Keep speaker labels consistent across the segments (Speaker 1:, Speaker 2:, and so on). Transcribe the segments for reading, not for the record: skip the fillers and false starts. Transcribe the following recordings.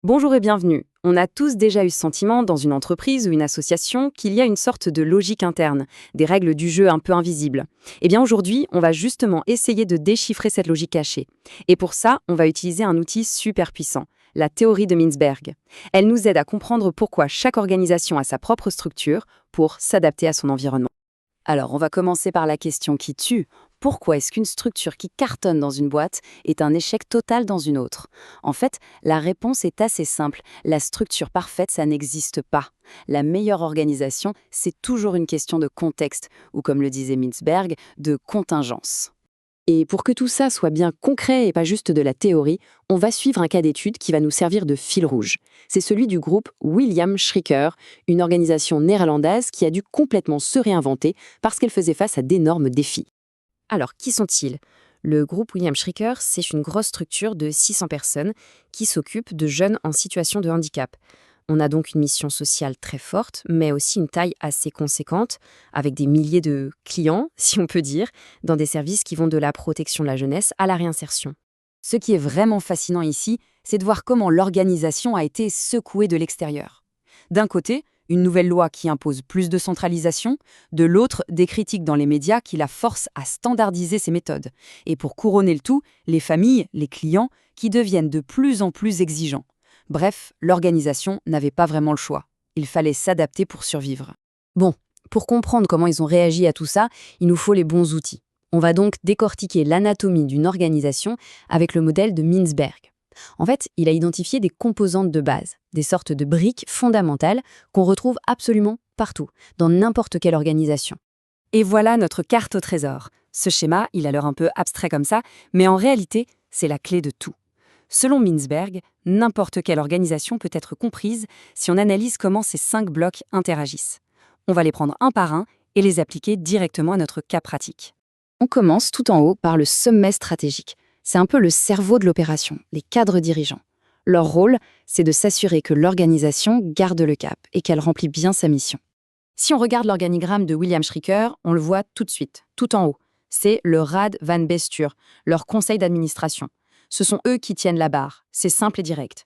Speaker 1: Bonjour et bienvenue. On a tous déjà eu ce sentiment dans une entreprise ou une association qu'il y a une sorte de logique interne, des règles du jeu un peu invisibles. Eh bien aujourd'hui, on va justement essayer de déchiffrer cette logique cachée. Et pour ça, on va utiliser un outil super puissant, la théorie de Mintzberg. Elle nous aide à comprendre pourquoi chaque organisation a sa propre structure pour s'adapter à son environnement. Alors, on va commencer par la question qui tue. Pourquoi est-ce qu'une structure qui cartonne dans une boîte est un échec total dans une autre? En fait, la réponse est assez simple. La structure parfaite, ça n'existe pas. La meilleure organisation, c'est toujours une question de contexte, ou comme le disait Mintzberg, de contingence. Et pour que tout ça soit bien concret et pas juste de la théorie, on va suivre un cas d'étude qui va nous servir de fil rouge. C'est celui du groupe William Schricker, une organisation néerlandaise qui a dû complètement se réinventer parce qu'elle faisait face à d'énormes défis. Alors, qui sont-ils? Le groupe William Schricker, c'est une grosse structure de 600 personnes qui s'occupe de jeunes en situation de handicap. On a donc une mission sociale très forte, mais aussi une taille assez conséquente, avec des milliers de clients, si on peut dire, dans des services qui vont de la protection de la jeunesse à la réinsertion. Ce qui est vraiment fascinant ici, c'est de voir comment l'organisation a été secouée de l'extérieur. D'un côté, une nouvelle loi qui impose plus de centralisation, de l'autre, des critiques dans les médias qui la forcent à standardiser ses méthodes. Et pour couronner le tout, les familles, les clients, qui deviennent de plus en plus exigeants. Bref, l'organisation n'avait pas vraiment le choix. Il fallait s'adapter pour survivre. Bon, pour comprendre comment ils ont réagi à tout ça, il nous faut les bons outils. On va donc décortiquer l'anatomie d'une organisation avec le modèle de Mintzberg. En fait, il a identifié des composantes de base, des sortes de briques fondamentales qu'on retrouve absolument partout, dans n'importe quelle organisation. Et voilà notre carte au trésor. Ce schéma, il a l'air un peu abstrait comme ça, mais en réalité, c'est la clé de tout. Selon Mintzberg, n'importe quelle organisation peut être comprise si on analyse comment ces 5 blocs interagissent. On va les prendre un par un et les appliquer directement à notre cas pratique. On commence tout en haut par le sommet stratégique. C'est un peu le cerveau de l'opération, les cadres dirigeants. Leur rôle, c'est de s'assurer que l'organisation garde le cap et qu'elle remplit bien sa mission. Si on regarde l'organigramme de William Schricker, on le voit tout de suite, tout en haut. C'est le Raad van Bestuur, leur conseil d'administration. Ce sont eux qui tiennent la barre, c'est simple et direct.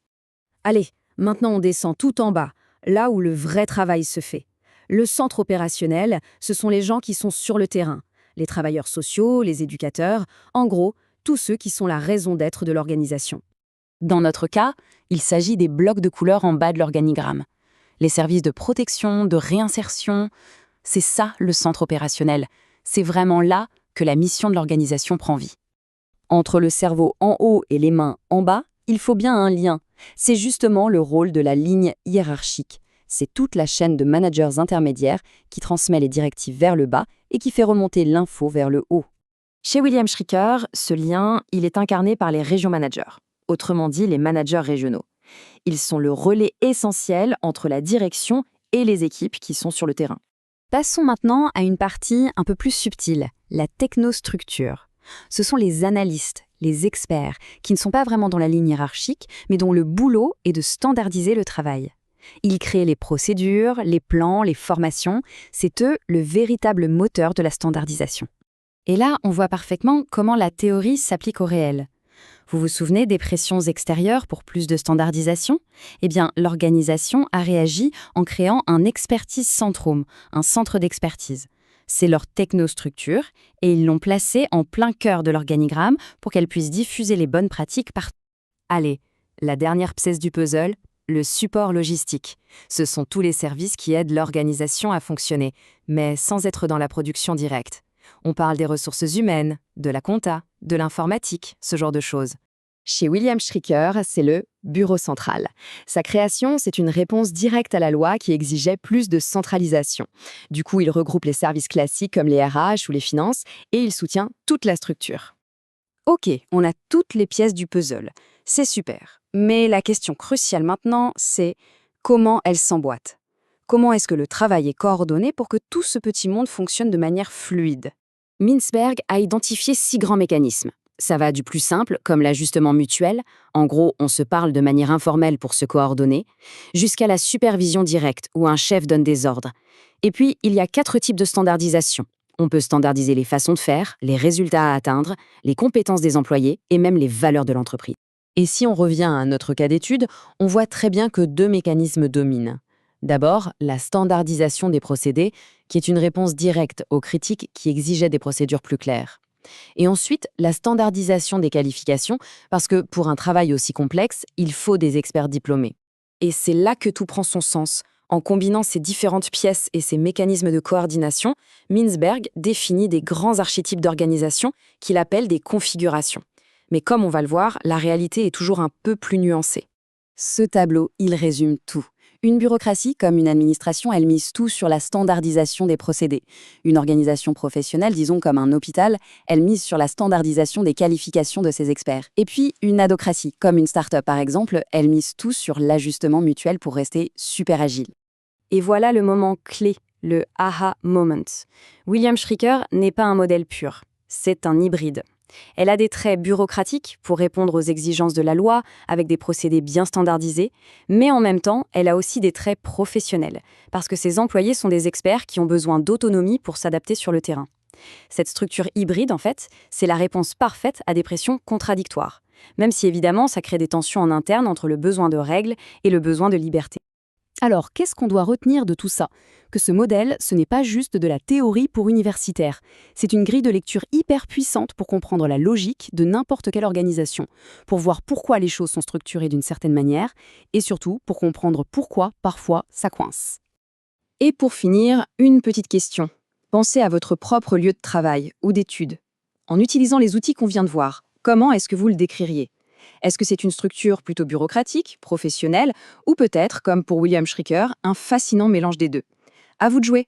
Speaker 1: Allez, maintenant on descend tout en bas, là où le vrai travail se fait. Le centre opérationnel, ce sont les gens qui sont sur le terrain, les travailleurs sociaux, les éducateurs, en gros, tous ceux qui sont la raison d'être de l'organisation. Dans notre cas, il s'agit des blocs de couleur en bas de l'organigramme. Les services de protection, de réinsertion, c'est ça le centre opérationnel. C'est vraiment là que la mission de l'organisation prend vie. Entre le cerveau en haut et les mains en bas, il faut bien un lien. C'est justement le rôle de la ligne hiérarchique. C'est toute la chaîne de managers intermédiaires qui transmet les directives vers le bas et qui fait remonter l'info vers le haut. Chez William Schricker, ce lien, il est incarné par les régions managers, autrement dit les managers régionaux. Ils sont le relais essentiel entre la direction et les équipes qui sont sur le terrain. Passons maintenant à une partie un peu plus subtile, la technostructure. Ce sont les analystes, les experts, qui ne sont pas vraiment dans la ligne hiérarchique, mais dont le boulot est de standardiser le travail. Ils créent les procédures, les plans, les formations. C'est eux le véritable moteur de la standardisation. Et là, on voit parfaitement comment la théorie s'applique au réel. Vous vous souvenez des pressions extérieures pour plus de standardisation? Eh bien, l'organisation a réagi en créant un expertise centrum, un centre d'expertise. C'est leur technostructure et ils l'ont placée en plein cœur de l'organigramme pour qu'elle puisse diffuser les bonnes pratiques partout. Allez, la dernière pièce du puzzle, le support logistique. Ce sont tous les services qui aident l'organisation à fonctionner, mais sans être dans la production directe. On parle des ressources humaines, de la compta, de l'informatique, ce genre de choses. Chez William Schricker, c'est le bureau central. Sa création, c'est une réponse directe à la loi qui exigeait plus de centralisation. Du coup, il regroupe les services classiques comme les RH ou les finances et il soutient toute la structure. Ok, on a toutes les pièces du puzzle. C'est super. Mais la question cruciale maintenant, c'est comment elles s'emboîtent? Comment est-ce que le travail est coordonné pour que tout ce petit monde fonctionne de manière fluide? Mintzberg a identifié 6 grands mécanismes. Ça va du plus simple, comme l'ajustement mutuel, en gros, on se parle de manière informelle pour se coordonner, jusqu'à la supervision directe, où un chef donne des ordres. Et puis, il y a 4 types de standardisation. On peut standardiser les façons de faire, les résultats à atteindre, les compétences des employés et même les valeurs de l'entreprise. Et si on revient à notre cas d'étude, on voit très bien que deux mécanismes dominent. D'abord, la standardisation des procédés, qui est une réponse directe aux critiques qui exigeaient des procédures plus claires. Et ensuite, la standardisation des qualifications, parce que pour un travail aussi complexe, il faut des experts diplômés. Et c'est là que tout prend son sens. En combinant ces différentes pièces et ces mécanismes de coordination, Mintzberg définit des grands archétypes d'organisation qu'il appelle des configurations. Mais comme on va le voir, la réalité est toujours un peu plus nuancée. Ce tableau, il résume tout. Une bureaucratie, comme une administration, elle mise tout sur la standardisation des procédés. Une organisation professionnelle, disons comme un hôpital, elle mise sur la standardisation des qualifications de ses experts. Et puis, une adocratie, comme une start-up par exemple, elle mise tout sur l'ajustement mutuel pour rester super agile. Et voilà le moment clé, le aha moment. William Schricker n'est pas un modèle pur, c'est un hybride. Elle a des traits bureaucratiques pour répondre aux exigences de la loi, avec des procédés bien standardisés, mais en même temps, elle a aussi des traits professionnels, parce que ses employés sont des experts qui ont besoin d'autonomie pour s'adapter sur le terrain. Cette structure hybride, en fait, c'est la réponse parfaite à des pressions contradictoires, même si évidemment ça crée des tensions en interne entre le besoin de règles et le besoin de liberté. Alors, qu'est-ce qu'on doit retenir de tout ça? Que ce modèle, ce n'est pas juste de la théorie pour universitaires. C'est une grille de lecture hyper puissante pour comprendre la logique de n'importe quelle organisation, pour voir pourquoi les choses sont structurées d'une certaine manière, et surtout pour comprendre pourquoi, parfois, ça coince. Et pour finir, une petite question. Pensez à votre propre lieu de travail ou d'études. En utilisant les outils qu'on vient de voir, comment est-ce que vous le décririez? Est-ce que c'est une structure plutôt bureaucratique, professionnelle, ou peut-être, comme pour William Schricker, un fascinant mélange des deux? À vous de jouer!